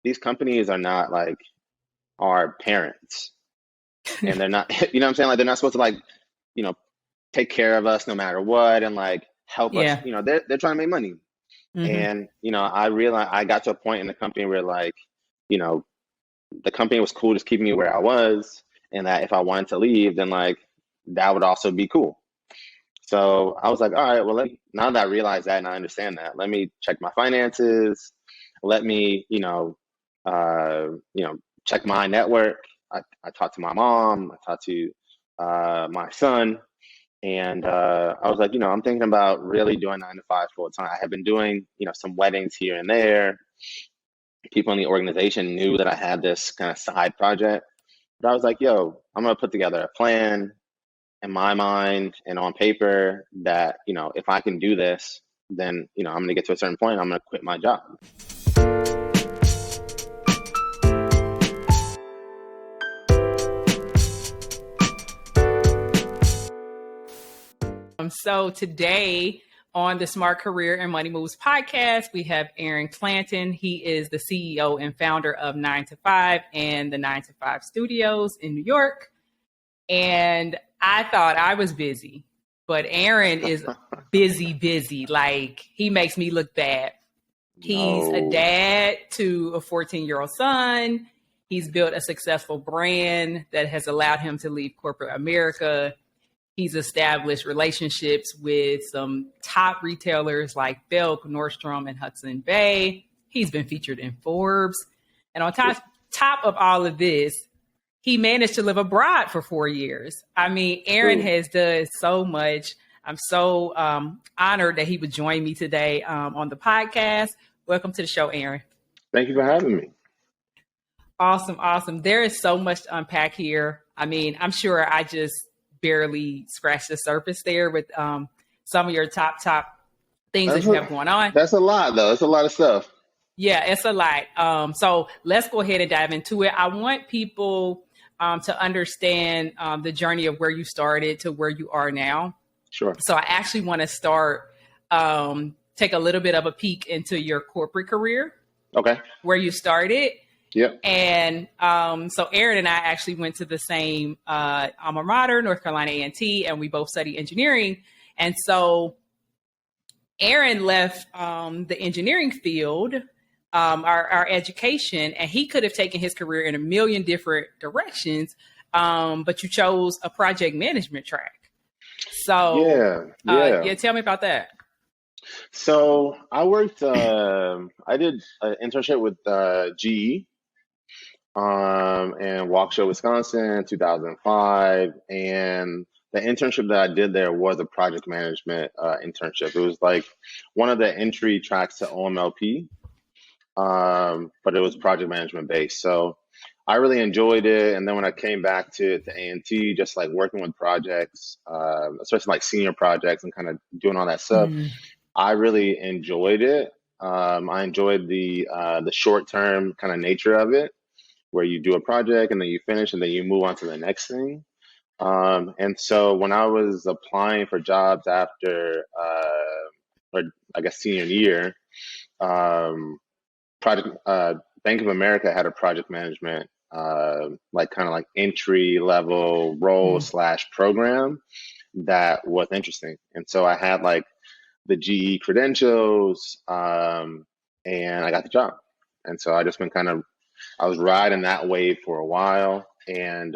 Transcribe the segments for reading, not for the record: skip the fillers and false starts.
these companies are not like our parents, and they're not, you know what I'm saying? Like they're not supposed to like, you know, take care of us no matter what and like help us. Yeah. You know, they're trying to make money. Hmm. And, you know, I realized I got to a point in the company where like, you know, the company was cool just keeping me where I was, and that if I wanted to leave, then like that would also be cool. So I was like, all right, well, now that I realize that and I understand that, let me check my finances. Let me, you know, check my network. I talked to my mom. I talked to my son, and I was like, you know, I'm thinking about really doing 9 to 5 full time. I have been doing, you know, some weddings here and there. People in the organization knew that I had this kind of side project, but I was like, yo, I'm gonna put together a plan in my mind and on paper that, you know, if I can do this, then, you know, I'm going to get to a certain point, I'm going to quit my job. So today on the Smart Career and Money Moves podcast, we have Aaron Clanton. He is the CEO and founder of 9 to 5 and the 9 to 5 Studios in New York. And I thought I was busy, but Aaron is busy. Like, he makes me look bad. He's a dad to a 14-year-old son. He's built a successful brand that has allowed him to leave corporate America. He's established relationships with some top retailers like Belk, Nordstrom, and Hudson Bay. He's been featured in Forbes. And on top of all of this, he managed to live abroad for 4 years. I mean, Aaron has done so much. I'm so honored that he would join me today on the podcast. Welcome to the show, Aaron. Thank you for having me. Awesome. There is so much to unpack here. I mean, I'm sure I just barely scratched the surface there with some of your top things that you have going on. That's a lot, though. It's a lot of stuff. Yeah, it's a lot. So let's go ahead and dive into it. I want people to understand the journey of where you started to where you are now. Sure. So I actually want to start, take a little bit of a peek into your corporate career. Okay. Where you started. Yep. And so Aaron and I actually went to the same alma mater, North Carolina A&T, and we both studied engineering. And so Aaron left the engineering field, our education, and he could have taken his career in a million different directions, but you chose a project management track. So yeah, tell me about that. So I worked, I did an internship with GE in Waukesha, Wisconsin, 2005. And the internship that I did there was a project management internship. It was like one of the entry tracks to OMLP, but it was project management based. So I really enjoyed it. And then when I came back to A&T, just like working with projects, especially like senior projects and kind of doing all that stuff, I really enjoyed it. I enjoyed the short term kind of nature of it, where you do a project and then you finish and then you move on to the next thing. And so when I was applying for jobs after, or I guess senior year, Bank of America had a project management, like kind of like entry level role / program that was interesting. And so I had like the GE credentials, and I got the job. And so I just been I was riding that wave for a while. And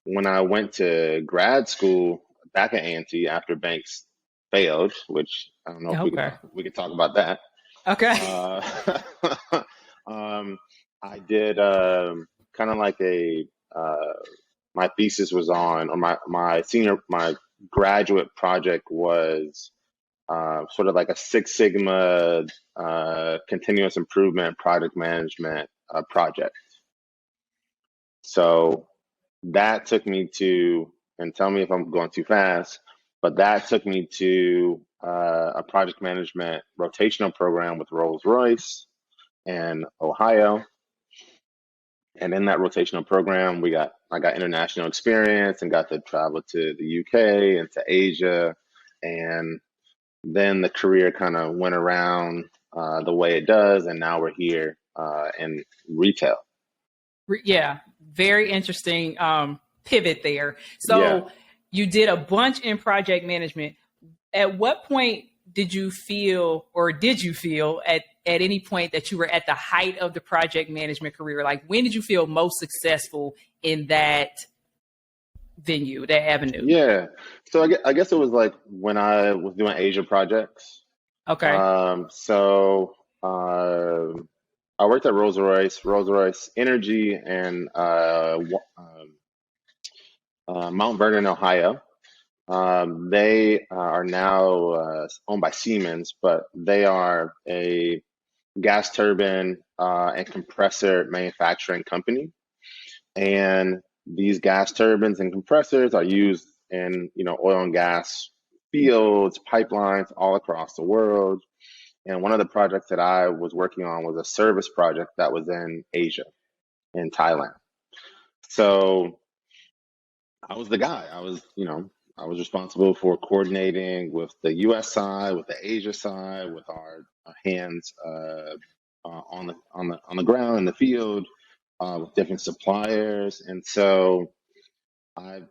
when I went to grad school back at A&T after banks failed, which I don't know if we could talk about that. Okay. I did kind of like my thesis was on, or my graduate project was sort of like a Six Sigma continuous improvement project management project. So that took me to, and tell me if I'm going too fast, but that took me to a project management rotational program with Rolls-Royce in Ohio. And in that rotational program, I got international experience and got to travel to the UK and to Asia. And then the career kind of went around the way it does. And now we're here in retail. Yeah, very interesting pivot there. Yeah. So you did a bunch in project management. At what point did you feel, or did you feel at any point that you were at the height of the project management career? Like, when did you feel most successful in that venue, that avenue? Yeah. So I guess it was like when I was doing Asia projects. Okay. So I worked at Rolls Royce Energy, and Mount Vernon, Ohio. They are now owned by Siemens, but they are a gas turbine and compressor manufacturing company. And these gas turbines and compressors are used in, oil and gas fields, pipelines all across the world. And one of the projects that I was working on was a service project that was in Asia, in Thailand. So I was the guy. I was responsible for coordinating with the U.S. side, with the Asia side, with our hands on the ground in the field, with different suppliers. And so I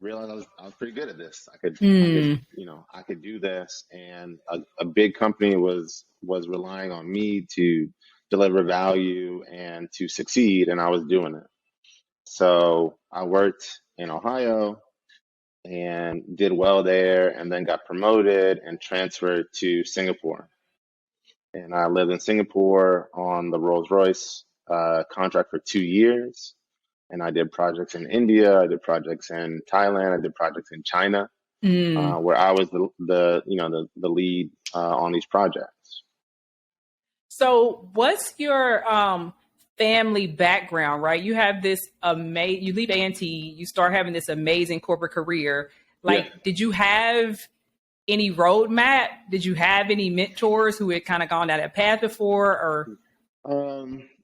realized I was pretty good at this. Mm. I could do this, and a big company was relying on me to deliver value and to succeed, and I was doing it. So I worked in Ohio and did well there, and then got promoted and transferred to Singapore. And I lived in Singapore on the Rolls-Royce contract for 2 years. And I did projects in India, I did projects in Thailand, I did projects in China, Mm. where I was the lead on these projects. So, what's your family background? Right, you have this amazing. You leave A&T, you start having this amazing corporate career. Yeah. Like, did you have any roadmap? Did you have any mentors who had kind of gone down that path before? Or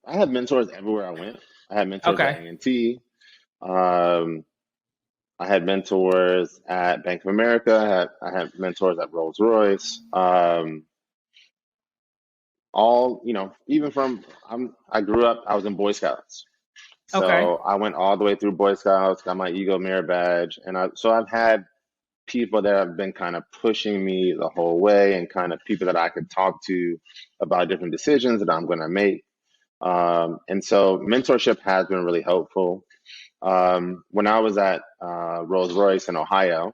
I had mentors everywhere I went. I had mentors at okay, A&T. Um, I had mentors at Bank of America. I had mentors at Rolls Royce. All even from I grew up. I was in Boy Scouts, okay, so I went all the way through Boy Scouts. Got my Eagle Merit badge, and I've had people that have been kind of pushing me the whole way, and kind of people that I could talk to about different decisions that I'm going to make. And so mentorship has been really helpful. When I was at Rolls Royce in Ohio,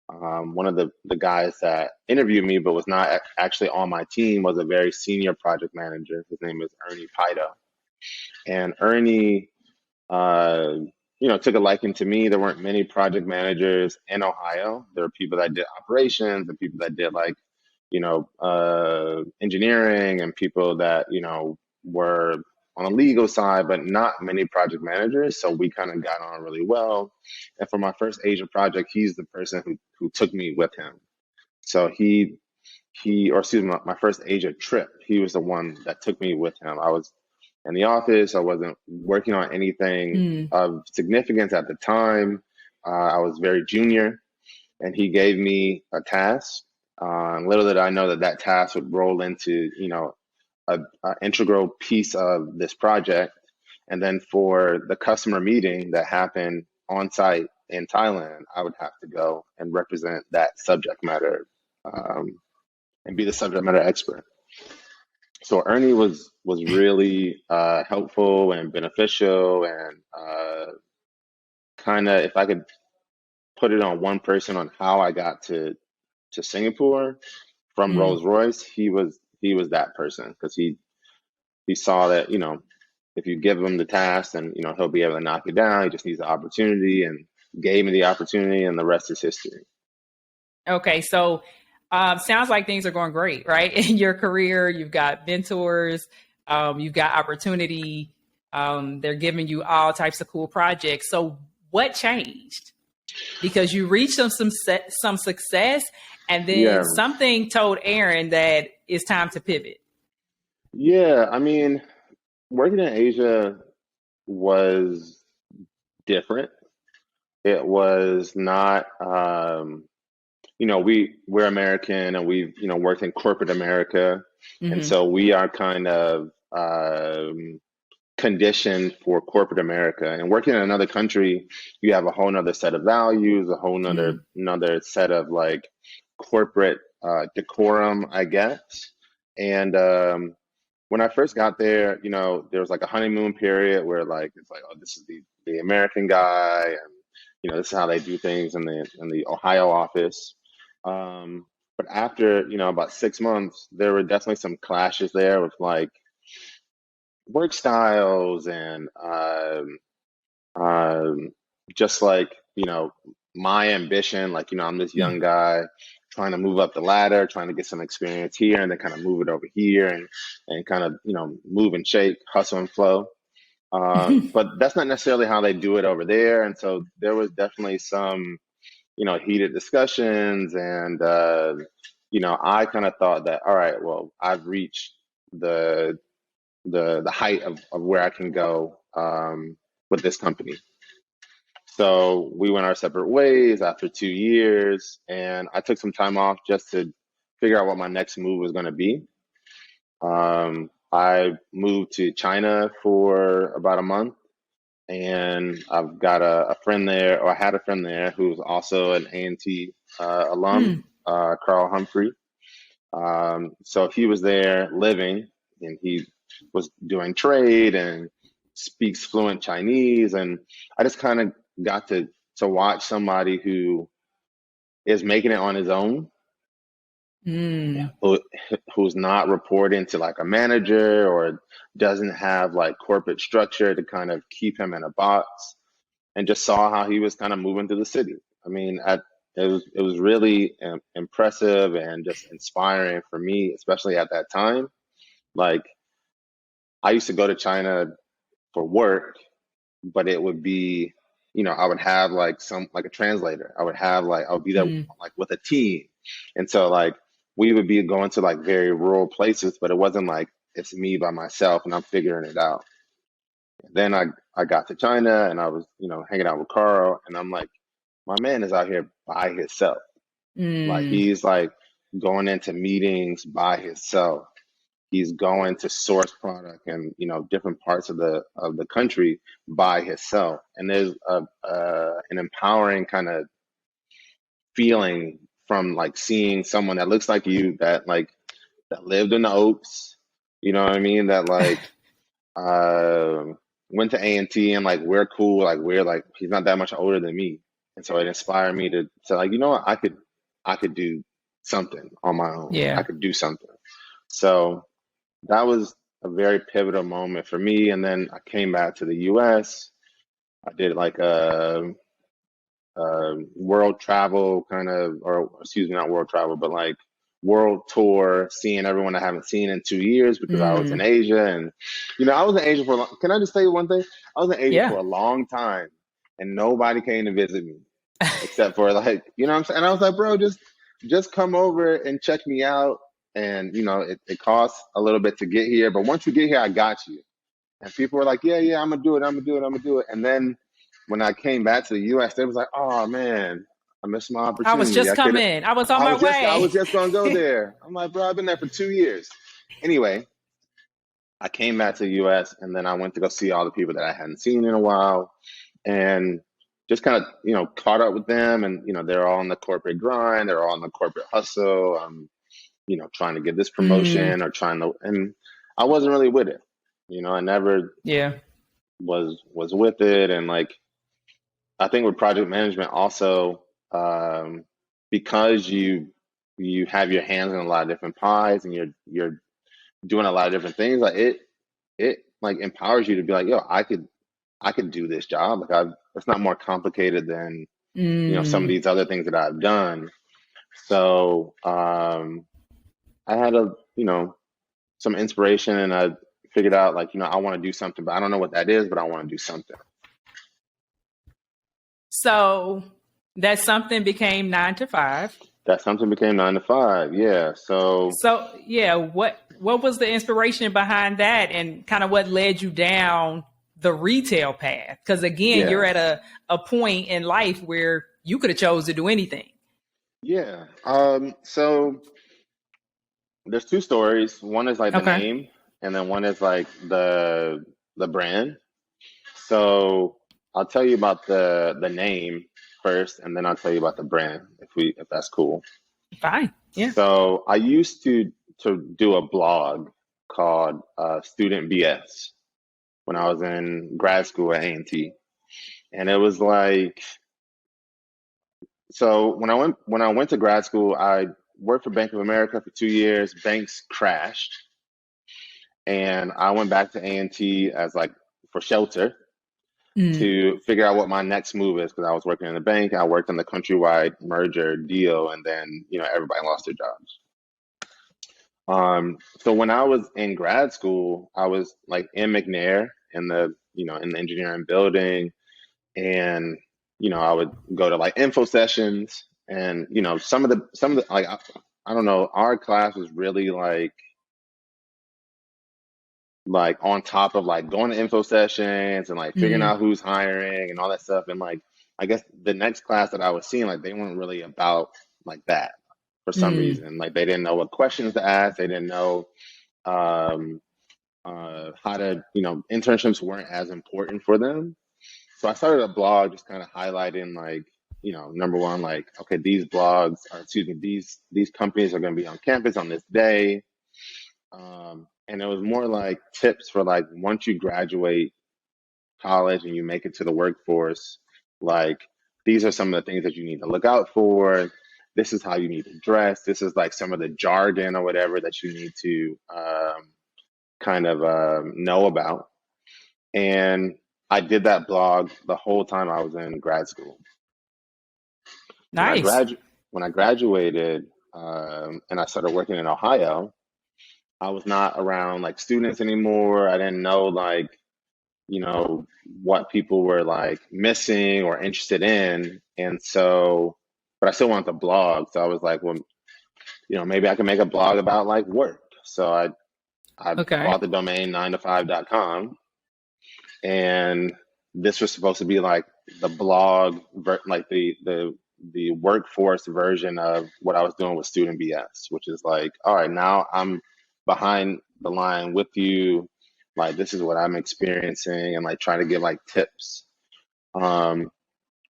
one of the guys that interviewed me but was not actually on my team was a very senior project manager. His name is Ernie Pido. And Ernie, took a liking to me. There weren't many project managers in Ohio. There were people that did operations and people that did like, engineering, and people that, were on the legal side, but not many project managers. So we kind of got on really well. And for my first Asia project, he's the person who took me with him. So or excuse me, my first Asia trip, he was the one that took me with him. I was in the office. I wasn't working on anything mm. of significance at the time. I was very junior, and he gave me a task. Little did I know that task would roll into, a integral piece of this project. And then for the customer meeting that happened on site in Thailand, I would have to go and represent that subject matter, and be the subject matter expert. So Ernie was really helpful and beneficial, and kind of, if I could put it on one person on how I got to Singapore from Mm. Rolls Royce, he was that person, because he saw that, if you give him the task, then he'll be able to knock it down. He just needs the opportunity, and gave me the opportunity, and the rest is history. Okay, so sounds like things are going great, right? In your career, you've got mentors, you've got opportunity. They're giving you all types of cool projects. So, what changed? Because you reached some success, and then Yeah, something told Aaron that it's time to pivot. yeah. I mean, working in Asia was different. It was not, we're American, and we've, worked in corporate America. And Hmm. so we are kind of conditioned for corporate America. And working in another country, you have a whole nother set of values, a whole another set of like corporate decorum, I guess. And when I first got there, there was like a honeymoon period where like it's like, oh, this is the American guy, and this is how they do things in the Ohio office. But after about 6 months, there were definitely some clashes there with like work styles and just like my ambition. Like I'm this young guy trying to move up the ladder, trying to get some experience here, and then kind of move it over here, and kind of move and shake, hustle and flow. But that's not necessarily how they do it over there. And so there was definitely some heated discussions, and I kind of thought that, all right, well, I've reached the height of where I can go with this company. So we went our separate ways after 2 years, and I took some time off just to figure out what my next move was going to be. I moved to China for about a month, and I've got a friend there, or I had a friend there who was also an A&T alum, Carl Humphrey. So he was there living, and he was doing trade and speaks fluent Chinese. And I just kind of got to watch somebody who is making it on his own, who's not reporting to like a manager or doesn't have like corporate structure to kind of keep him in a box, and just saw how he was kind of moving through the city. I mean, it was really impressive and just inspiring for me, especially at that time. Like, I used to go to China for work, but it would be, I would have like a translator. I would be there like with a team. And so like we would be going to like very rural places, but it wasn't like it's me by myself and I'm figuring it out. Then I got to China, and I was, hanging out with Carl, and I'm like, my man is out here by himself. Like he's like going into meetings by himself. He's going to source product and different parts of the country by himself. And there's an empowering kind of feeling from like seeing someone that looks like you, that lived in the Oaks, you know what I mean? That like went to A&T, and like we're cool, like we're like, he's not that much older than me. And so it inspired me to like, what, I could do something on my own. Yeah. I could do something. So that was a very pivotal moment for me. And then I came back to the US. I did like a world travel kind of, or excuse me, not world travel, but like world tour, seeing everyone I haven't seen in 2 years, because I was in Asia. And, I was in Asia for a long, can I just tell you one thing? I was in Asia for a long time, and nobody came to visit me except for like, what I'm saying? And I was like, bro, just come over and check me out. And, it costs a little bit to get here, but once you get here, I got you. And people were like, yeah, I'm gonna do it. And then when I came back to the US, they was like, oh man, I missed my opportunity. I was just coming. I was on my way. I was just gonna go there. I'm like, bro, I've been there for 2 years. Anyway, I came back to the US, and then I went to go see all the people that I hadn't seen in a while, and just kind of, caught up with them. And, they're all on the corporate grind. They're all on the corporate hustle. Trying to get this promotion or and I wasn't really with it. I never was with it. And like, I think with project management also, because you have your hands in a lot of different pies, and you're doing a lot of different things, like it like empowers you to be like, yo, I could do this job. Like it's not more complicated than, some of these other things that I've done. So, I had some inspiration, and I figured out like, I want to do something, but I don't know what that is, but I want to do something. So that something became 9 to 5. That something became 9 to 5. Yeah. So yeah, what was the inspiration behind that, and kind of what led you down the retail path? Because again, you're at a point in life where you could have chose to do anything. Yeah. So there's two stories. One is like the name, and then one is like the brand. So I'll tell you about the name first, and then I'll tell you about the brand if that's cool. Fine. Yeah. So I used to do a blog called Student BS when I was in grad school at A&T, and it was like, so when I went to grad school, I worked for Bank of America for 2 years. Banks crashed, and I went back to A&T as like for shelter Mm. to figure out what my next move is because I was working in the bank. I worked in the countrywide merger deal, and then everybody lost their jobs. So when I was in grad school, I was like in McNair in the engineering building, and I would go to like info sessions, and some of the like I don't know, our class was really like on top of like going to info sessions and like figuring Mm. out who's hiring and all that stuff. And like, I guess the next class that I was seeing, like they weren't really about like that for some Mm. reason. Like they didn't know what questions to ask. They didn't know um, how to, internships weren't as important for them. So I started a blog just kind of highlighting like, number one, like, okay, these blogs are, excuse me, these companies are going to be on campus on this day. And it was more like tips for like once you graduate college and you make it to the workforce, like these are some of the things that you need to look out for. This is how you need to dress. This is like some of the jargon or whatever that you need to kind of know about. And I did that blog the whole time I was in grad school. When I Nice. when I graduated and I started working in Ohio, I was not around like students anymore. I didn't know like, what people were like missing or interested in. And so, but I still wanted to blog. So I was like, well, maybe I can make a blog about like work. So I Okay. bought the domain 9to5.com, and this was supposed to be like the blog, like the workforce version of what I was doing with Student BS, which is like, all right, now I'm behind the line with you. Like, this is what I'm experiencing, and like trying to give like tips. Um,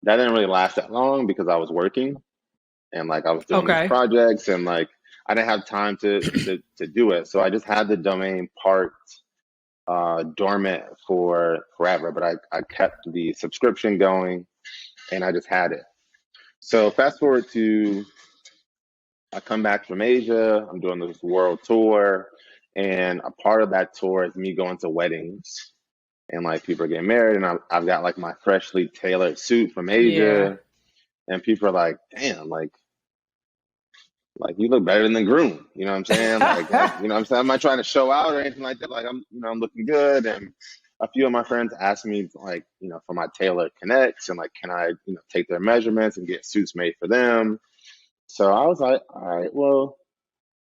that didn't really last that long because I was working and like I was doing these Okay. projects, and like I didn't have time to do it. So I just had the domain parked dormant for forever, but I kept the subscription going, and I just had it. So fast forward to I come back from Asia. I'm doing this world tour, and a part of that tour is me going to weddings, and like people are getting married, and I've got like my freshly tailored suit from Yeah. Asia, and people are like, "Damn, like you look better than the groom." You know what I'm saying? You know what I'm saying? I'm not trying to show out or anything like that. Like I'm looking good, and a few of my friends asked me like, for my tailor connects, and like, can I, take their measurements and get suits made for them? So I was like, all right, well,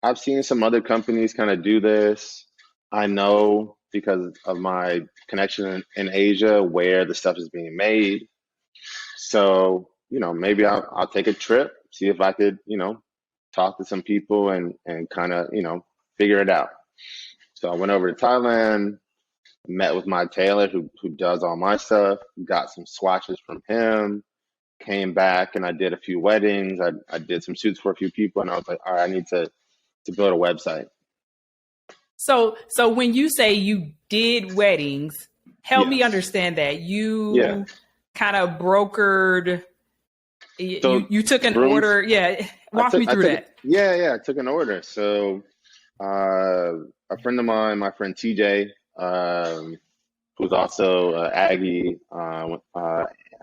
I've seen some other companies kind of do this. I know because of my connection in Asia where the stuff is being made. So, maybe I'll take a trip, see if I could, talk to some people and kind of, figure it out. So I went over to Thailand, met with my tailor who does all my stuff, got some swatches from him, came back and I did a few weddings. I did some suits for a few people, and I was like, all right, I need to build a website. So when you say you did weddings, help me Yes. understand that. Yeah. You kind of brokered So you took an grooms, order. Yeah. I Walk took me I through took that. yeah, I took an order. So a friend of mine, my friend TJ, who's also Aggie,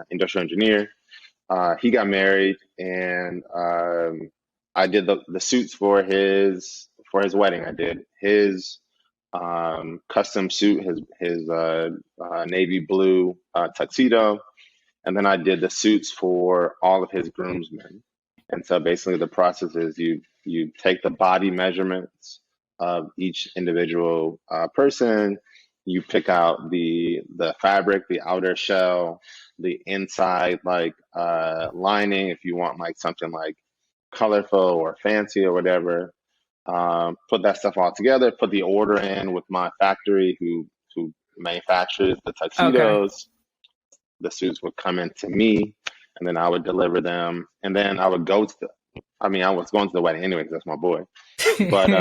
industrial engineer. He got married, and I did the suits for his wedding. I did his custom suit, his navy blue tuxedo, and then I did the suits for all of his groomsmen. And so basically, the process is you take the body measurements of each individual person. You pick out the fabric, the outer shell, the inside like lining if you want like something like colorful or fancy or whatever. put that stuff all together, put the order in with my factory who manufactures the Okay. tuxedos. The suits would come into me, and then I would deliver them. And then I would go to I was going to the wedding anyway, 'cause that's my boy. But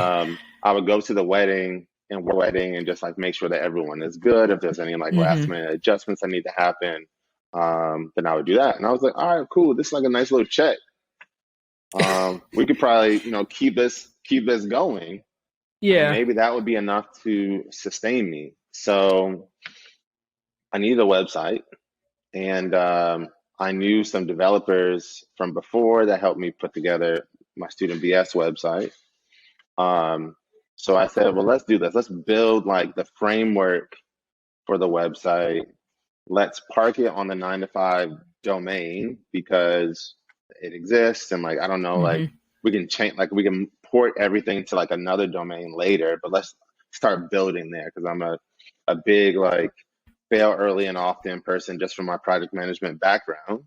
I would go to the wedding and just like make sure that everyone is good. If there's any like last Hmm. minute adjustments that need to happen, then I would do that. And I was like, all right, cool. This is like a nice little check. We could probably, keep this going, and Yeah. maybe that would be enough to sustain me. So I needed a website, and I knew some developers from before that helped me put together my student BS website. Um, so I said, well, let's do this. Let's build like the framework for the website. Let's park it on the 9 to 5 domain because it exists. And like, I don't know, like Hmm. we can change, like we can port everything to like another domain later, but let's start building there because I'm a big like fail early and often person just from my project management background.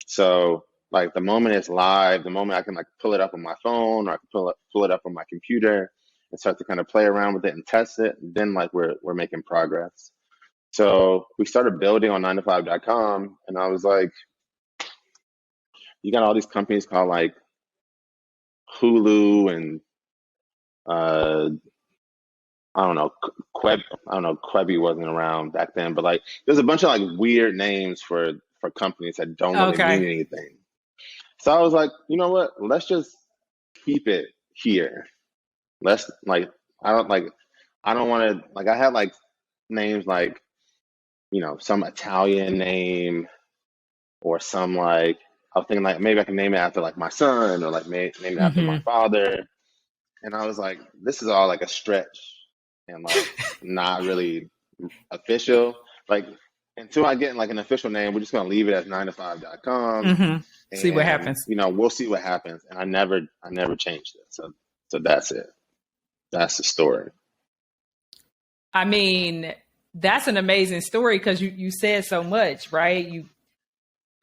So like the moment it's live, the moment I can like pull it up on my phone or I can pull it up on my computer and start to kind of play around with it and test it, then like we're making progress. So we started building on 9to5.com, and I was like, you got all these companies called like Hulu and uh I don't know, I don't know, Quebby wasn't around back then, but like there's a bunch of like weird names for companies that don't really mean Okay. anything. So I was like, you know what? Let's just keep it here. Let's like I don't want to like I had like names like some Italian name or some like I was thinking like maybe I can name it after like my son or like name it after my Hmm. father. And I was like, this is all like a stretch and like not really official. Like until I get like an official name, we're just gonna leave it as 9to5.com, Hmm. See what and happens. we'll see what happens. And I never changed it. So that's it. That's the story. I mean, that's an amazing story because you said so much, right? You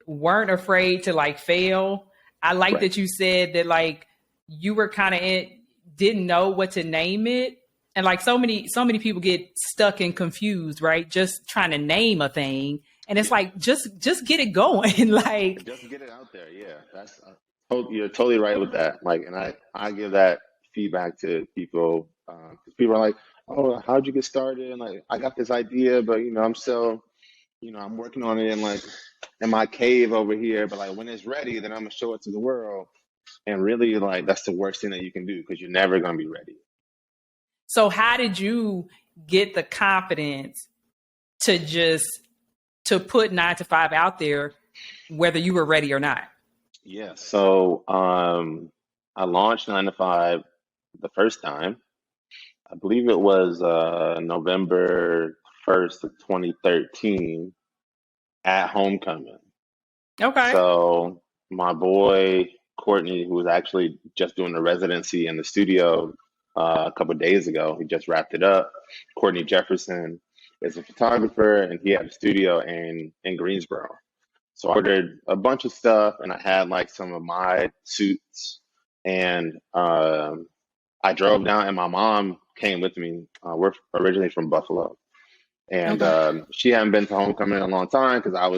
weren't afraid to like fail. I like Right. that you said that like you were kind of didn't know what to name it. And like so many people get stuck and confused, right? Just trying to name a thing. And it's Yeah. like just get it going. Like, Just get it out there. Yeah. You're totally right with that. Like, and I give that feedback to people because people are like, oh, how'd you get started? And like, I got this idea, but I'm still, I'm working on it in my cave over here. But like, when it's ready, then I'm gonna show it to the world. And really, like, that's the worst thing that you can do because you're never gonna be ready. so how did you get the confidence to just to put 9 to 5 out there, whether you were ready or not? Yeah. So I launched 9 to 5 the first time. I believe it was November 1st of 2013 at homecoming. Okay. So my boy Courtney, who was actually just doing a residency in the studio a couple of days ago, he just wrapped it up. Courtney Jefferson is a photographer, and he had a studio in Greensboro. So I ordered a bunch of stuff, and I had like some of my suits, and I drove down, and my mom came with me. We're originally from Buffalo, and Okay. she hadn't been to homecoming in a long time because I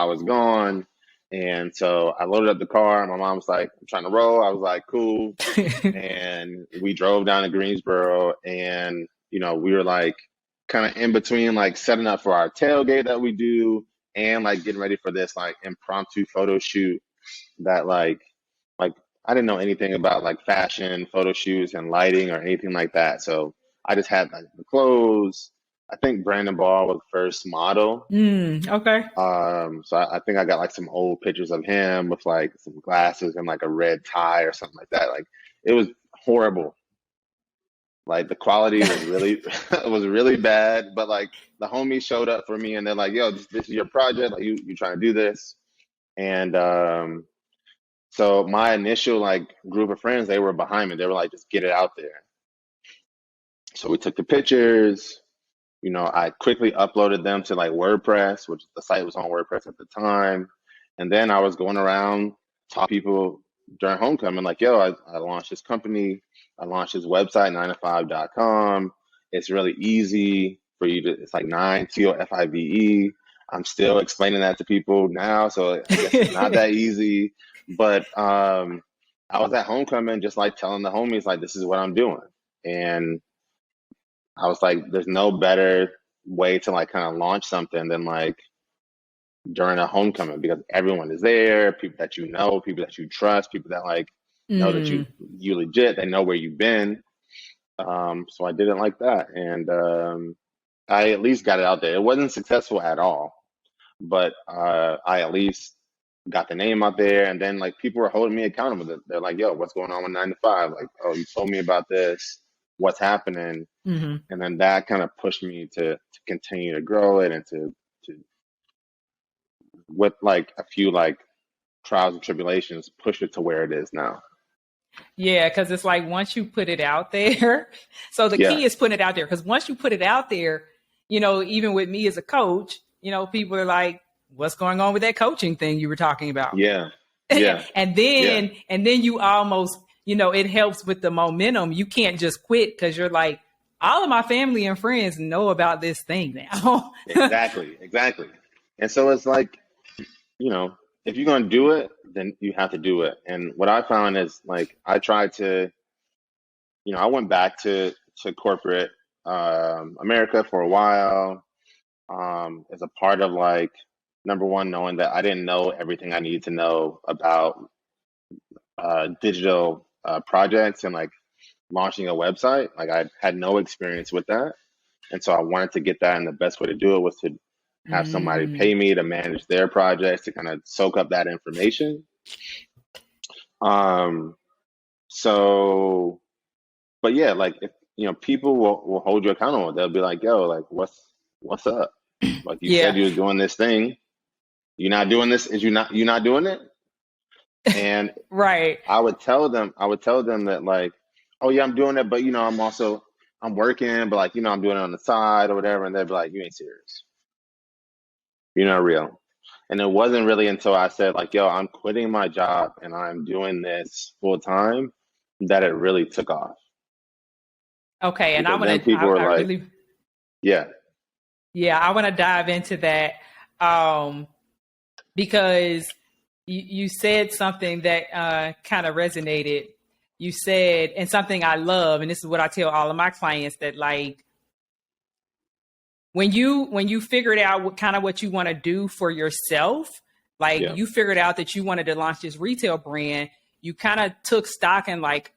was gone, and so I loaded up the car. And my mom was like, "I'm trying to roll." I was like, "Cool," and we drove down to Greensboro, and we were like kind of in between like setting up for our tailgate that we do and like getting ready for this like impromptu photo shoot that like I didn't know anything about like fashion, photo shoots and lighting or anything like that. So I just had like the clothes. I think Brandon Ball was the first model. Okay. So I think I got like some old pictures of him with like some glasses and like a red tie or something like that. Like it was horrible. Like the quality was really was really bad. But like the homies showed up for me and they're like, "Yo, this is your project. Like you trying to do this?" And so my initial like group of friends, they were behind me. They were like, just get it out there. So we took the pictures. I quickly uploaded them to like WordPress, which the site was on WordPress at the time. And then I was going around talking to people during homecoming, like, yo, I launched this company. I launched this website, 9to5.com. It's really easy for you to, it's like 9TOFIVE. I'm still explaining that to people now. So I guess it's not that easy. But I was at homecoming just like telling the homies, like, this is what I'm doing. And I was like, there's no better way to like kind of launch something than like during a homecoming, because everyone is there, people that you know, people that you trust, people that like know that Mm. you legit, they know where you've been. So I did it like that, and I at least got it out there. It wasn't successful at all, but I at least got the name out there, and then like people were holding me accountable. They're like, "Yo, what's going on with 9to5? Like, oh, you told me about this. What's happening?" Hmm. And then that kind of pushed me to continue to grow it and to with like a few like trials and tribulations push it to where it is now. Yeah, because it's like once you put it out there, so the Yeah, key is putting it out there. Because once you put it out there, even with me as a coach, people are like, "What's going on with that coaching thing you were talking about?" yeah, yeah, and yeah, then you almost, it helps with the momentum. You can't just quit because you're like, all of my family and friends know about this thing now. exactly. And so it's like, if you're gonna do it, then you have to do it. And what I found is like I tried to, I went back to corporate America for a while, as a part of like number one, knowing that I didn't know everything I needed to know about digital projects and like launching a website. Like I had no experience with that. And so I wanted to get that. And the best way to do it was to have somebody Mm. pay me to manage their projects, to kind of soak up that information. Um, so, but yeah, like if, people will hold you accountable. They'll be like, yo, like, what's up? Like you said Yeah. you was doing this thing. You're not doing this. You're not doing it? And Right. I would tell them that like, oh yeah, I'm doing it, but I'm working, but like, I'm doing it on the side or whatever. And they'd be like, you ain't serious. You're not real. And it wasn't really until I said like, yo, I'm quitting my job and I'm doing this full time that it really took off. Okay. And I Because want then to, people were I like, really, yeah, yeah, I want to dive into that. Um, because you said something that kind of resonated. You said, and something I love, and this is what I tell all of my clients, that like when you figured out what you want to do for yourself, like yeah, you figured out that you wanted to launch this retail brand, you kind of took stock and like,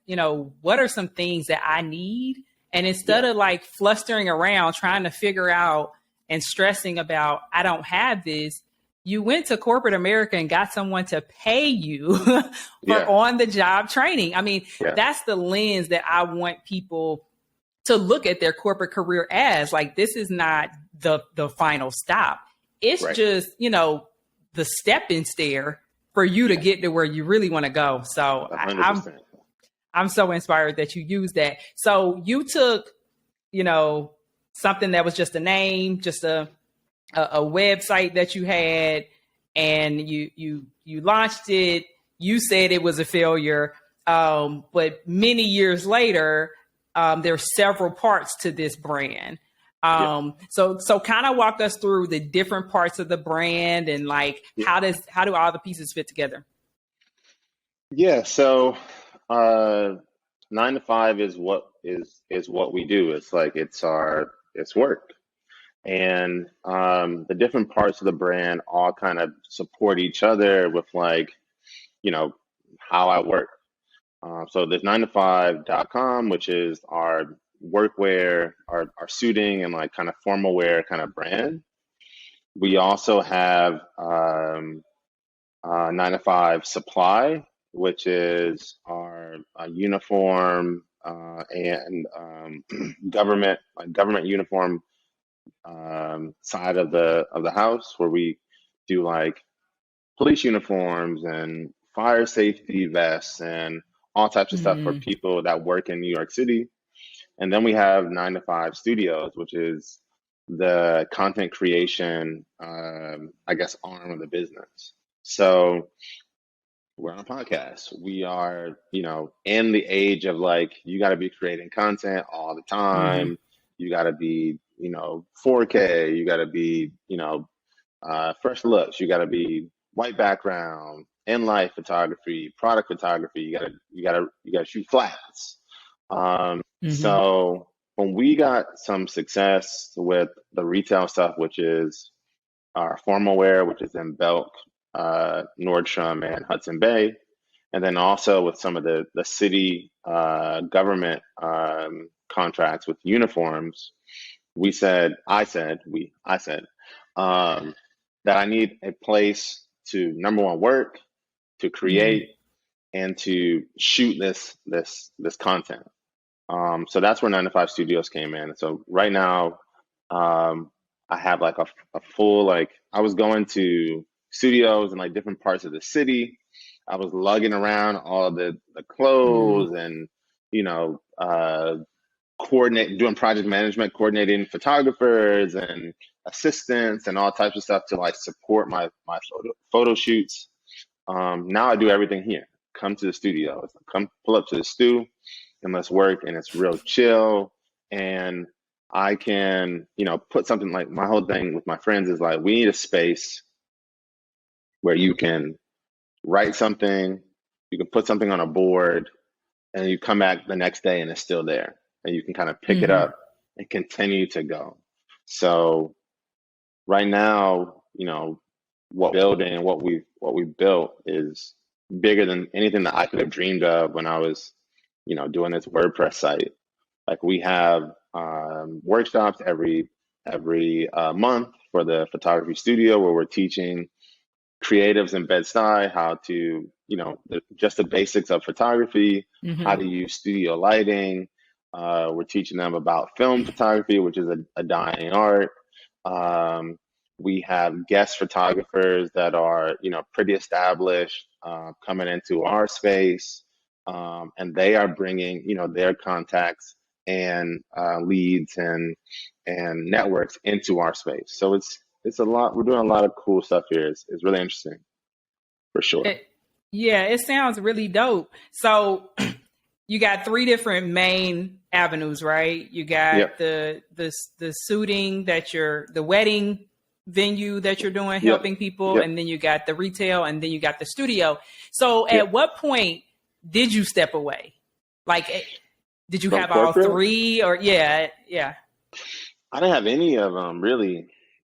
what are some things that I need? And instead yeah, of like flustering around trying to figure out and stressing about I don't have this, you went to corporate America and got someone to pay you for yeah, on the job training. I mean, yeah, that's the lens that I want people to look at their corporate career as. Like, this is not the final stop. It's right, just, the stepping stair for you to yeah, get to where you really want to go. So a hundred I'm percent. I'm so inspired that you use that. So you took, you know, something that was just a name, just a website that you had, and you launched it. You said it was a failure, but many years later, there's several parts to this brand. Yeah, So kind of walk us through the different parts of the brand and like yeah, how do all the pieces fit together? yeah. So, 9to5 is what we do. It's like it's work. And the different parts of the brand all kind of support each other with like, you know, how I work. So there's 9to5.com, which is our workwear, our suiting and like kind of formal wear kind of brand. We also have 9to5 supply, which is our uniform and government uniform side of the house, where we do like police uniforms and fire safety vests and all types of stuff for Mm, people that work in New York City. And then we have 9to5 Studios, which is the content creation, I guess, arm of the business. So we're on a podcast. We are, in the age of like, you got to be creating content all the Mm-hmm. time. You got to be, 4K. You got to be, fresh looks. You got to be white background, in life photography, product photography. You gotta shoot flats. Mm-hmm. So when we got some success with the retail stuff, which is our formal wear, which is in Belk, Nordstrom, and Hudson Bay, and then also with some of the city government contracts with uniforms, I said um, that I need a place to number one work, to Mm-hmm. create, and to shoot this content. So that's where 9 to 5 Studios came in. So right now, um, I have like a full, like, I was going to studios in like different parts of the city. I was lugging around all the Mm-hmm. clothes and, you know, doing project management, coordinating photographers and assistants and all types of stuff to like support my photo shoots. Now I do everything here. Come to the studio, come pull up to the stew, and let's work. And it's real chill. And I can, put something, like, my whole thing with my friends is like, we need a space where you can write something, you can put something on a board, and you come back the next day and it's still there. And you can kind of pick it Mm-hmm. up and continue to go. So right now, what we're building and what we built is bigger than anything that I could have dreamed of when I was, doing this WordPress site. Like, we have workshops every month for the photography studio, where we're teaching creatives in Bed-Stuy how to, just the basics of photography, how Mm-hmm. to use studio lighting. We're teaching them about film photography, which is a dying art. Um, we have guest photographers that are, pretty established, coming into our space, and they are bringing, their contacts and leads and networks into our space. So it's a lot. We're doing a lot of cool stuff here. It's really interesting, for sure. Yeah, it sounds really dope. So you got three different main avenues, right? You got Yep. the suiting that you're the wedding venue that you're doing, Yep. helping people, Yep. and then you got the retail, and then you got the studio. So Yep. at what point did you step away? Like, did you From have all corporate, three, or yeah? I didn't have any of them really.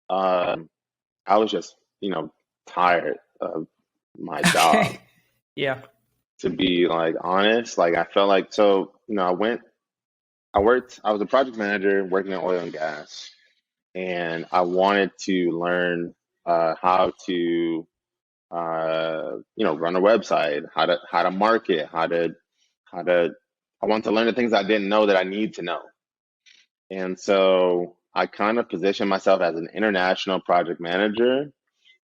Um, I was just, tired of my job. Okay. Yeah. To be like honest, like, I felt like, so, I was a project manager working in oil and gas, and I wanted to learn how to run a website, how to market, how to I want to learn the things I didn't know that I need to know. And so I kind of positioned myself as an international project manager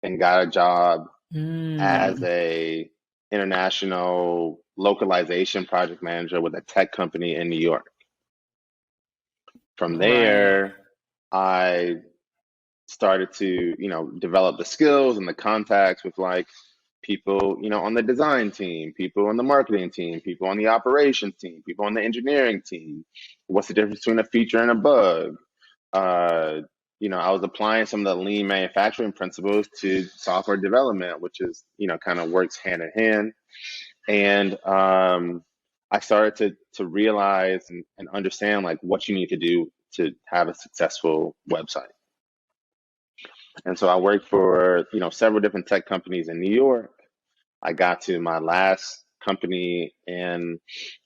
and got a job as Mm, a international localization project manager with a tech company in New York. From right. there, I started to, develop the skills and the contacts with, like, people, on the design team, people on the marketing team, people on the operations team, people on the engineering team. What's the difference between a feature and a bug? Uh, I was applying some of the lean manufacturing principles to software development, which is, kind of works hand in hand. And I started to realize and understand, like, what you need to do to have a successful website. And so I worked for, several different tech companies in New York. I got to my last company, and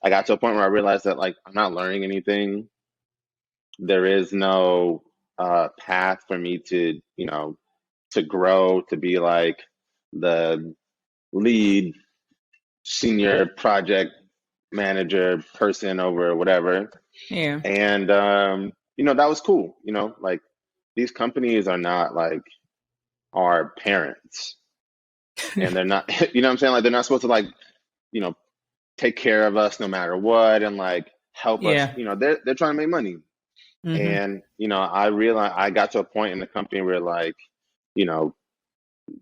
I got to a point where I realized that, like, I'm not learning anything. There is no path for me to, to grow to be like the lead senior project manager person over whatever. Yeah. And that was cool. Like, these companies are not like our parents, and they're not, you know what I'm saying? Like, they're not supposed to, like, you know, take care of us no matter what, and like help us. Yeah. They're trying to make money. Mm-hmm. And I realized I got to a point in the company where, like, you know,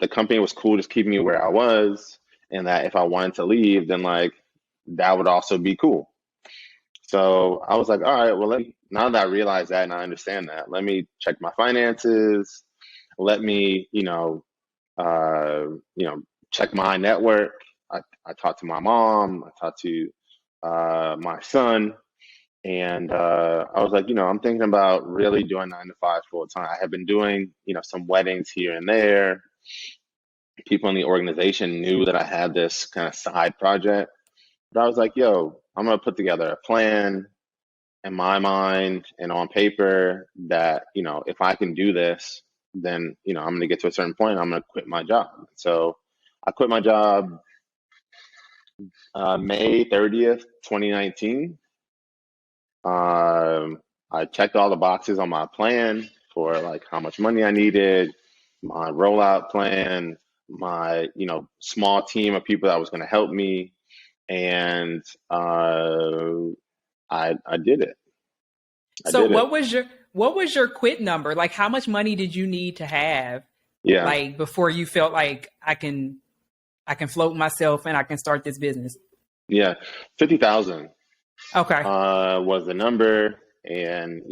the company was cool just keeping me where I was, and that if I wanted to leave, then like that would also be cool. So I was like, all right, well, now that I realize that and I understand that, let me check my finances. Let me, check my network. I talked to my mom. I talked to my son, and I was like, I'm thinking about really doing 9 to 5 full time. I have been doing, some weddings here and there. People in the organization knew that I had this kind of side project, but I was like, yo, I'm gonna put together a plan in my mind and on paper that, if I can do this, then, I'm going to get to a certain point. I'm going to quit my job. So I quit my job May 30th, 2019. I checked all the boxes on my plan for like how much money I needed, my rollout plan, my, small team of people that was going to help me. And I did it. So what was your quit number? Like how much money did you need to have Yeah. like before you felt like I can float myself and I can start this business? Yeah. 50,000 Okay. was the number. And,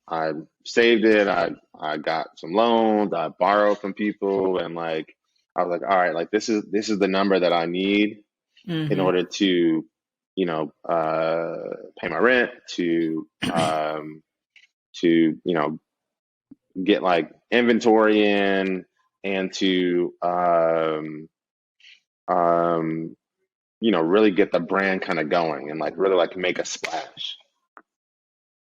I saved it. I got some loans. I borrowed from people, and like, I was like, all right, like this is the number that I need in Mm-hmm. order to, pay my rent, to, get like inventory in, and to, um, really get the brand kind of going and like really like make a splash.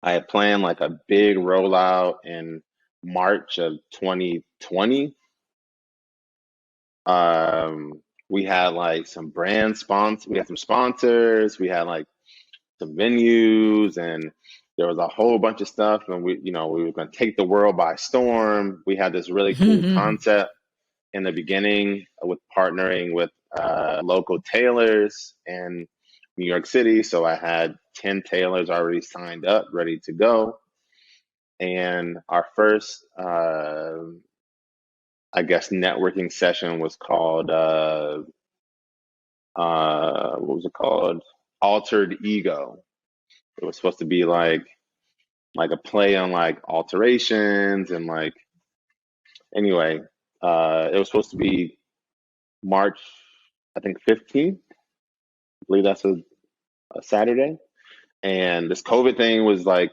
I had planned like a big rollout in March of 2020. We had like some brand sponsors, we had some sponsors, we had like some venues, and there was a whole bunch of stuff. And we were going to take the world by storm. We had this really cool concept in the beginning with partnering with local tailors in New York City. So I had 10 tailors already signed up, ready to go. And our first, I guess, networking session was called, what was it called? Altered Ego. It was supposed to be like a play on like alterations and like, anyway, it was supposed to be March, I think 15th. I believe that's a Saturday. And this COVID thing was like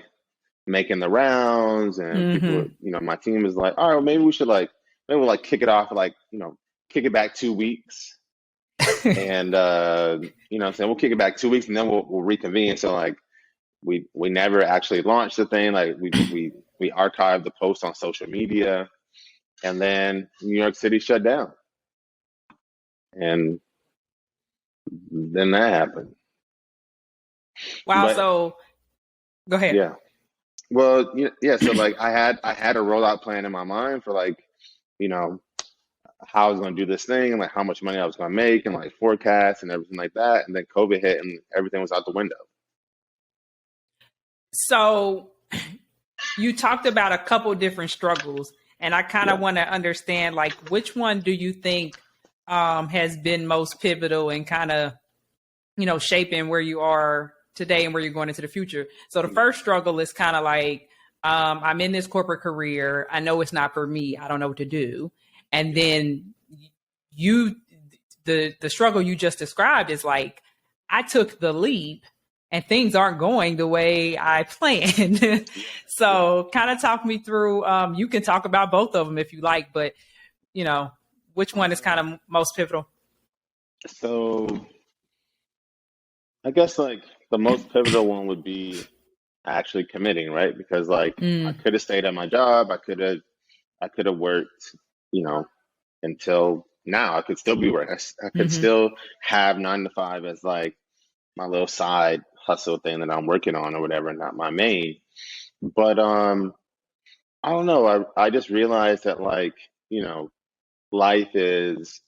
making the rounds, and people were, Mm-hmm. my team was like, all right, well, maybe we should like, maybe we'll like kick it off, like, kick it back 2 weeks. And, saying we'll kick it back 2 weeks and then we'll reconvene. So like, we never actually launched the thing. Like we archived the post on social media, and then New York City shut down. And then that happened. Wow. But So go ahead. yeah. Well, yeah. So like I had a rollout plan in my mind for like, you know, how I was going to do this thing and like how much money I was going to make and like forecast and everything like that. And then COVID hit and everything was out the window. So you talked about a couple different struggles, and I kind of Yeah. want to understand like which one do you think has been most pivotal and kind of shaping where you are today and where you're going into the future. So the first struggle is kind of like I'm in this corporate career. I know it's not for me. I don't know what to do. And then you, the struggle you just described is like I took the leap and things aren't going the way I planned. So kind of talk me through. You can talk about both of them if you like, but which one is kind of most pivotal? So I guess like the most pivotal one would be actually committing, right? Because like I Mm, could have stayed at my job. I could have worked, you know, until now. I could still be working. I could hmm still have 9 to 5 as like my little side hustle thing that I'm working on or whatever, not my main. But I don't know. I just realized that like, life is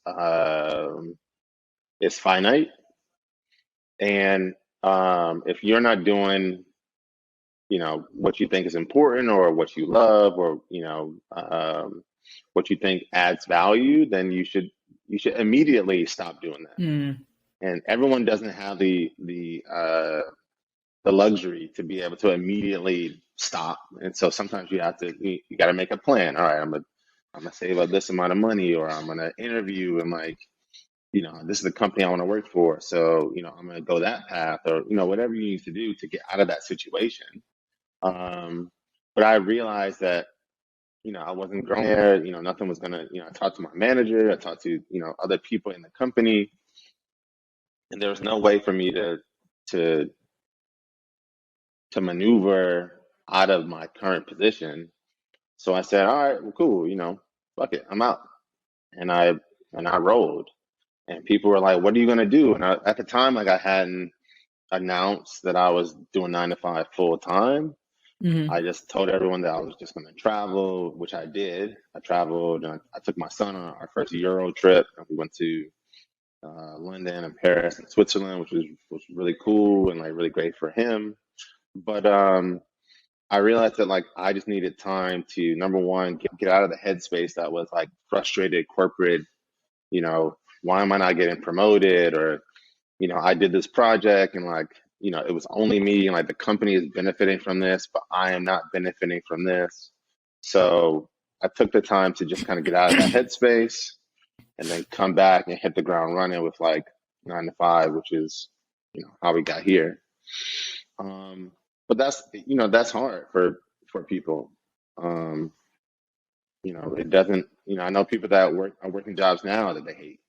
finite, and if you're not doing, what you think is important or what you love or what you think adds value, then you should you should immediately stop doing that. Mm. And everyone doesn't have the luxury to be able to immediately stop. And so sometimes you got to make a plan. All right, I'm gonna save up this amount of money, or I'm gonna interview, and like, this is the company I want to work for. So, I'm gonna go that path, or whatever you need to do to get out of that situation. But I realized that, I wasn't growing there. Nothing was gonna. I talked to my manager. I talked to other people in the company, and there was no way for me to to maneuver out of my current position. So I said, all right, well, cool, fuck it, I'm out. And I rolled. And people were like, what are you gonna do? And at the time, like, I hadn't announced that I was doing 9 to 5 full time. Mm-hmm. I just told everyone that I was just gonna travel, which I did. I traveled, and I took my son on our first Euro trip. And we went to London and Paris and Switzerland, which was really cool and like really great for him. But I realized that like I just needed time to, number one, get out of the headspace that was like frustrated corporate, why am I not getting promoted? Or, I did this project and like, it was only me, and like the company is benefiting from this, but I am not benefiting from this. So I took the time to just kind of get out of that headspace and then come back and hit the ground running with like 9 to 5, which is, how we got here. But that's hard for people. It doesn't, I know people that are working jobs now that they hate.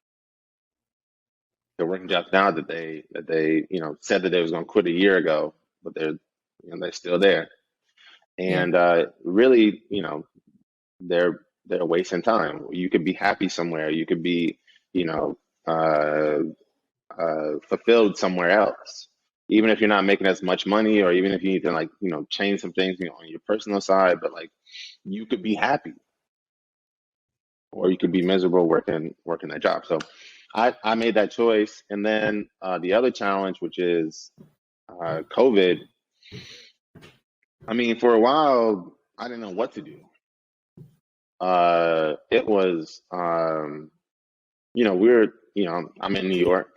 They're working jobs now that they said that they was going to quit a year ago, but they're still there. Yeah. And really, they're wasting time. You could be happy somewhere. You could be, uh, fulfilled somewhere else, even if you're not making as much money, or even if you need to like change some things on your personal side. But like, you could be happy, or you could be miserable working that job. So I made that choice. And then the other challenge, which is COVID. I mean, for a while I didn't know what to do. It was I'm in New York,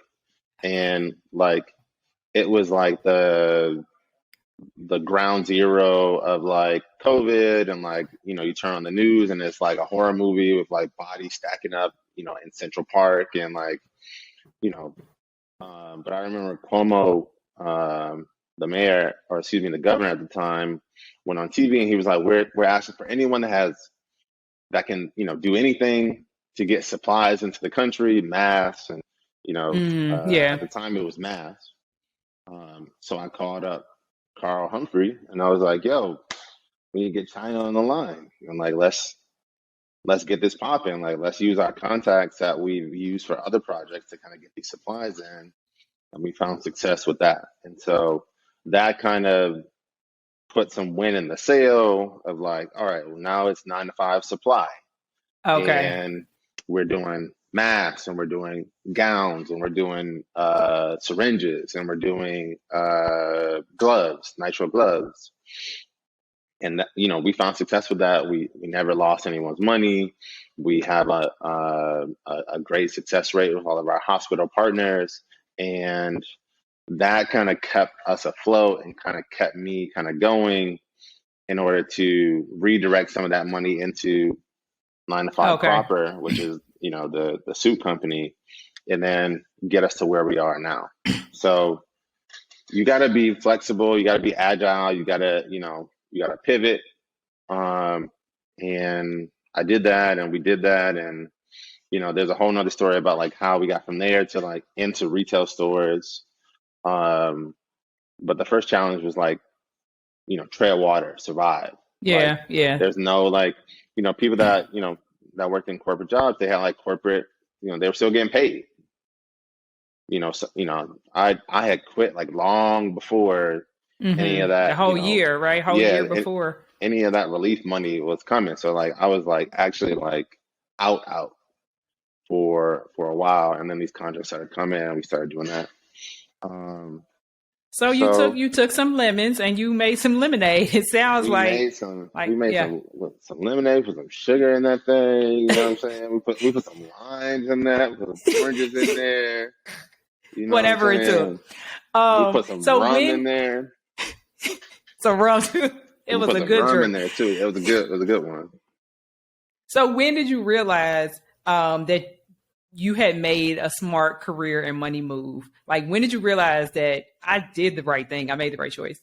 and like it was like the ground zero of like COVID. And like, you turn on the news and it's like a horror movie with like bodies stacking up, in Central Park. And like, but I remember Cuomo, the mayor, or excuse me, the governor at the time, went on TV and he was like, we're asking for anyone that can, do anything to get supplies into the country, masks, and, Yeah. at the time it was masks. So I called up Carl Humphrey and I was like, yo, we need to get China on the line. And like, let's get this popping. Like, let's use our contacts that we've used for other projects to kind of get these supplies in. And we found success with that. And so that kind of put some wind in the sail of like, all right, well, now it's 9 to 5 supply. Okay. And we're doing masks, and we're doing gowns, and we're doing syringes, and we're doing gloves, nitrile gloves. And we found success with that. We never lost anyone's money. We have a great success rate with all of our hospital partners, and that kind of kept us afloat and kind of kept me kind of going in order to redirect some of that money into 9 to 5 Okay. proper, which is the suit company, and then get us to where we are now. So you got to be flexible. You got to be agile. You got to pivot. And I did that, and we did that, and there's a whole nother story about like how we got from there to like into retail stores. But the first challenge was like, tread water, survive. Like, Yeah. Yeah. there's no like, people that that worked in corporate jobs, they had like corporate, they were still getting paid. So, I had quit like long before any of The that, whole year, right? Whole yeah, year before. any of that relief money was coming. So like I was like actually like out for a while, and then these contracts started coming, and we started doing that. So So you took some lemons and you made some lemonade. It sounds we made yeah. some lemonade, put some sugar in that thing, you know what I'm saying? We put some limes in that, we put some oranges in there, you know what I'm Whatever it took. saying? We put some So rum in when there. so rum it We was put a some good rum in drink. there too. It was a good one. So when did you realize that you had made a smart career and money move? Like when did you realize that I did the right thing? I made the right choice.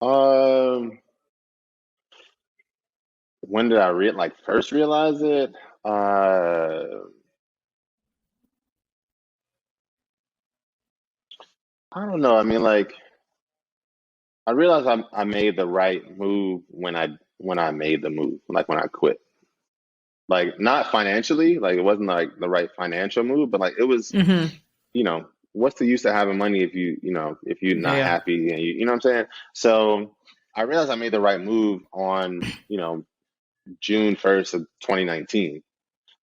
Um, when did like first realize it? I don't know. I mean, like I realized I made the right move when I made the move, like when I quit. Like not financially, like it wasn't like the right financial move, but like it was, Mm-hmm. you know, what's the use of having money if if you're not Yeah. happy and you know what I'm saying? So I realized I made the right move on, June 1st of 2019.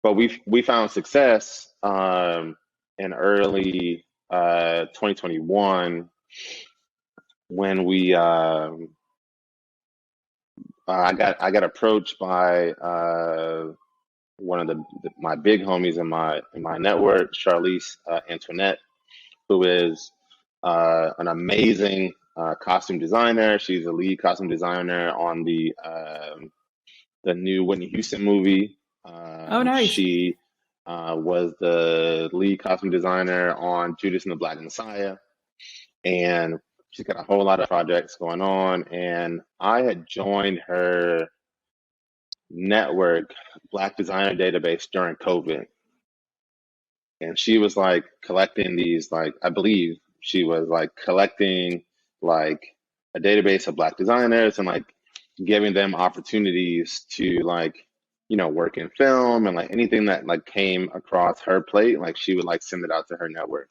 But we found success in early 2021 when I got approached by one of my big homies in my network, Charlize Antoinette, who is an amazing costume designer. She's a lead costume designer on the new Whitney Houston movie. Oh, nice. She was the lead costume designer on Judas and the Black Messiah, and she's got a whole lot of projects going on. And I had joined her network, Black Designer Database, during COVID, and she was like collecting these, like I believe she was like collecting like a database of Black designers and like giving them opportunities to like work in film and like anything that like came across her plate, like she would like send it out to her network.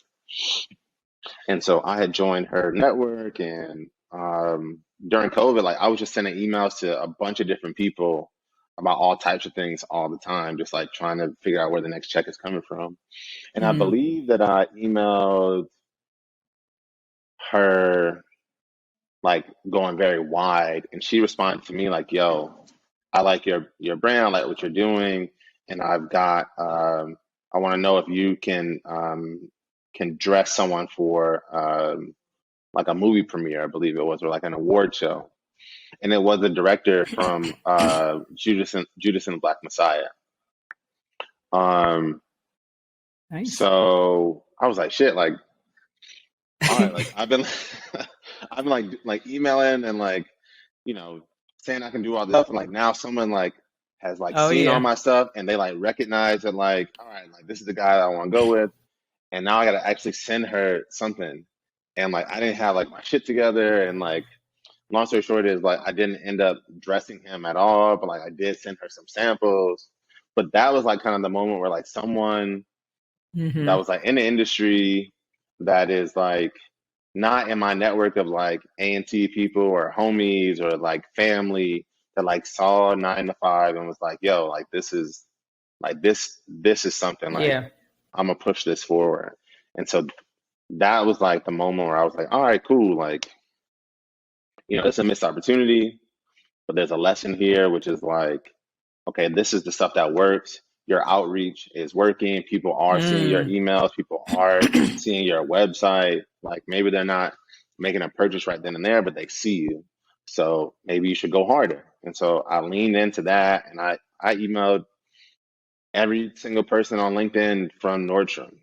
And so I had joined her network, and during COVID, like I was just sending emails to a bunch of different people about all types of things all the time, just like trying to figure out where the next check is coming from. And I Mm. believe that I emailed her like going very wide, and she responded to me like, "Yo, I like your brand, I like what you're doing, and I've got I want to know if you can dress someone for like a movie premiere, I believe it was, or like an award show." And it was a director from Judas and the Black Messiah. Um, Nice. so I was like, shit, like, all right, like I've been I've been like emailing and like, saying I can do all this stuff, and like now someone like has like Oh seen all yeah. my stuff and they like recognize that, like, all right, like this is the guy that I want to go with. And now I gotta actually send her something. And like I didn't have like my shit together, and like long story short is like I didn't end up dressing him at all, but like I did send her some samples. But that was like kind of the moment where like someone that Mm-hmm. was like in the industry that is like not in my network of like A&T people or homies or like family, that like saw 9 to 5 and was like, yo, like this is like this is something like Yeah. I'm gonna push this forward. And so that was like the moment where I was like, all right, cool, like, it's a missed opportunity, but there's a lesson here, which is like, okay, this is the stuff that works. Your outreach is working. People are seeing your Mm. emails. People are seeing your website. Like maybe they're not making a purchase right then and there, but they see you. So maybe you should go harder. And so I leaned into that, and I emailed every single person on LinkedIn from Nordstrom.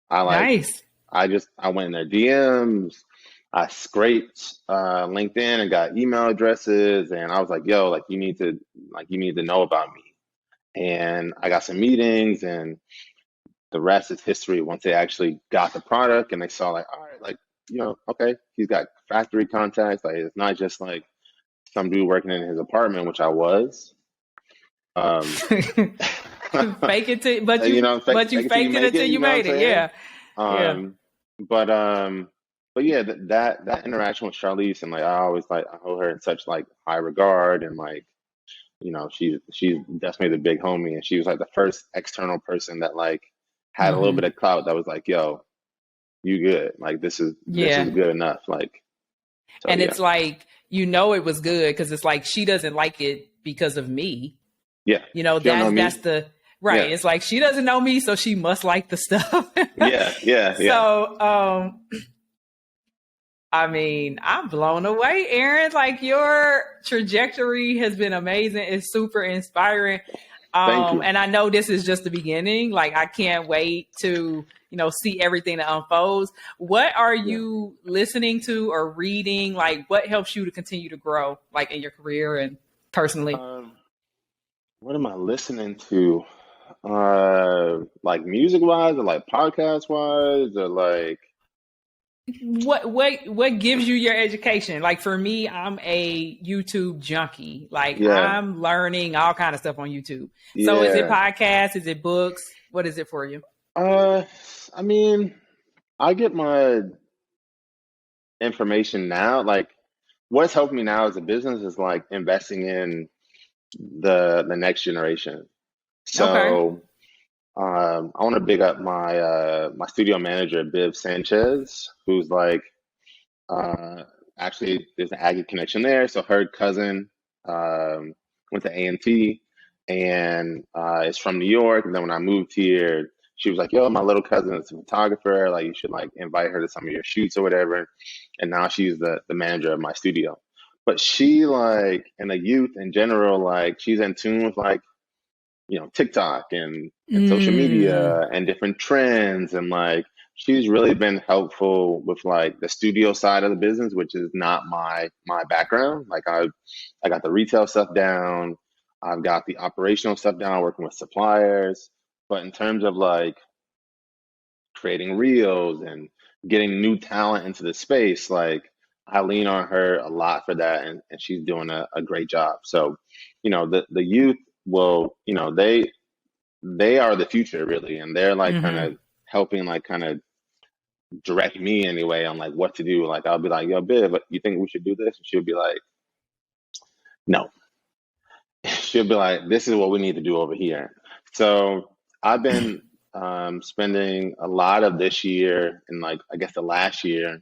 I like Nice. I went in their DMs. I scraped LinkedIn and got email addresses, and I was like, "Yo, like you need to know about me." And I got some meetings, and the rest is history. Once they actually got the product and they saw, like, all right, like, okay, he's got factory contacts. Like, it's not just like some dude working in his apartment, which I was. Um, Fake it till, fake it till you faked it make it. until You you know what I'm made it. saying? Yeah. Yeah. Um, but yeah, that interaction with Charlize, and like I hold her in such like high regard, and like she's definitely the big homie, and she was like the first external person that like had a little bit Mm-hmm. of clout that was like, yo, you good. Like this is Yeah. good enough. Like, so And yeah. it's like, it was good because it's like she doesn't like it because of me. Yeah. She don't know That's me. the right. Yeah. It's like she doesn't know me, so she must like the stuff. Yeah. Yeah. Yeah. So I mean, I'm blown away, Aaron. Like your trajectory has been amazing. It's super inspiring. Thank you. And I know this is just the beginning. Like I can't wait to, see everything that unfolds. What are Yeah. you listening to or reading? Like what helps you to continue to grow like in your career and personally? What am I listening to? Like music wise or like podcast wise or like What gives you your education? Like for me, I'm a YouTube junkie. Like yeah. I'm learning all kind of stuff on YouTube. So is it Yeah. podcasts? Is it books? What is it for you? Uh I mean, I get my information now. Like what's helped me now as a business is like investing in the next generation. Okay. So I want to big up my studio manager, Biv Sanchez, who's like uh, actually there's an Aggie connection there. So her cousin um, went to A&T and is from New York. And then when I moved here, she was like, "Yo, my little cousin is a photographer. Like you should like invite her to some of your shoots or whatever." And now she's the manager of my studio. But she like and the youth in general, like she's in tune with like TikTok and social Mm, media and different trends and like she's really been helpful with like the studio side of the business, which is not my background. Like I got the retail stuff down, I've got the operational stuff down, working with suppliers, but in terms of like creating reels and getting new talent into the space, like I lean on her a lot for that, and she's doing a great job. So, the youth will, they are the future really, and they're like kind hmm of helping, like kind of direct me anyway on like what to do. Like I'll be like, "Yo, Biv, you think we should do this?" And she'll be like, "No." She'll be like, "This is what we need to do over here." So I've been spending a lot of this year and like I guess the last year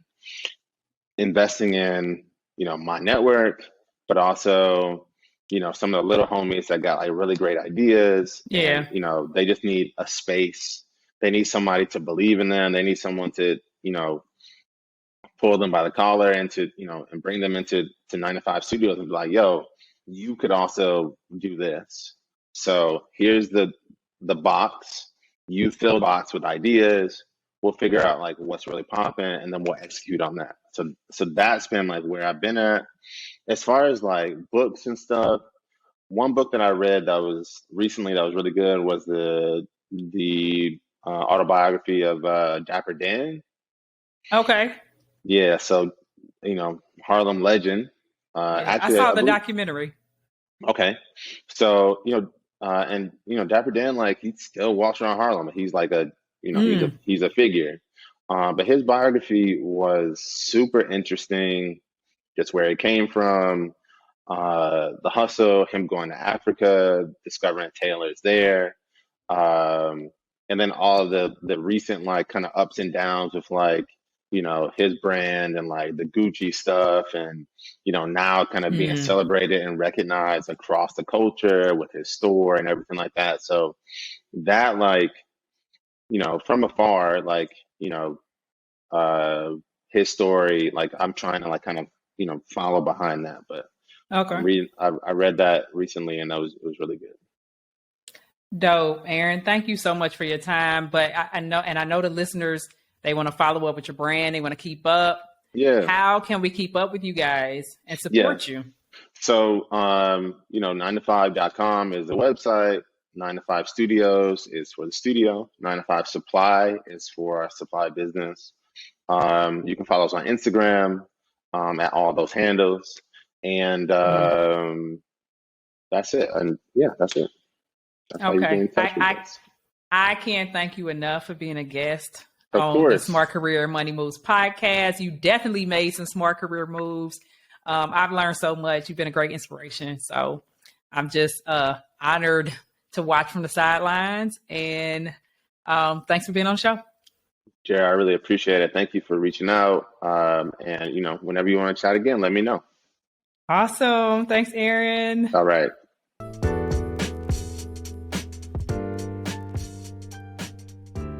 investing in my network, but also some of the little homies that got like really great ideas, and Yeah. they just need a space. They need somebody to believe in them. They need someone to pull them by the collar and to and bring them into 9 to 5 studios and be like, "Yo, you could also do this. So here's the box. You fill the box with ideas. We'll figure out like what's really popping, and then we'll execute on that." So that's been like where I've been at. As far as like books and stuff, one book that I read that was recently that was really good was the autobiography of Dapper Dan. Okay. Yeah, so Harlem legend. Yeah. I Actually, saw I the believe. documentary. Okay, so and Dapper Dan, like he still walks around Harlem. He's like a Mm, he's a figure. But his biography was super interesting. Just where he came from, the hustle, him going to Africa, discovering tailors there, um, and then all of the recent like kind of ups and downs with like his brand and like the Gucci stuff, and now kind of being mm, celebrated and recognized across the culture with his store and everything like that. So that like from afar, like uh his story, like I'm trying to like kind of follow behind that, but I'm okay. reading. I read that recently, and that was it was really good. Dope, Aaron. Thank you so much for your time. But I know the listeners, they want to follow up with your brand. They want to keep up. Yeah, How can we keep up with you guys and yeah. support you? So 9to5.com is the website. 9 to 5 Studios is for the studio. 9 to 5 Supply is for our supply business. You can follow us on Instagram at all those handles, and Mhm. that's it. And yeah, that's it. That's how you get Okay. in touch with us. I can't thank you enough for being a guest Of on the course. Smart Career Money Moves podcast. You definitely made some smart career moves. I've learned so much. You've been a great inspiration. So I'm just honored to watch from the sidelines. And thanks for being on the show. Jared, I really appreciate it. Thank you for reaching out. And whenever you want to chat again, let me know. Awesome. Thanks, Aaron. All right.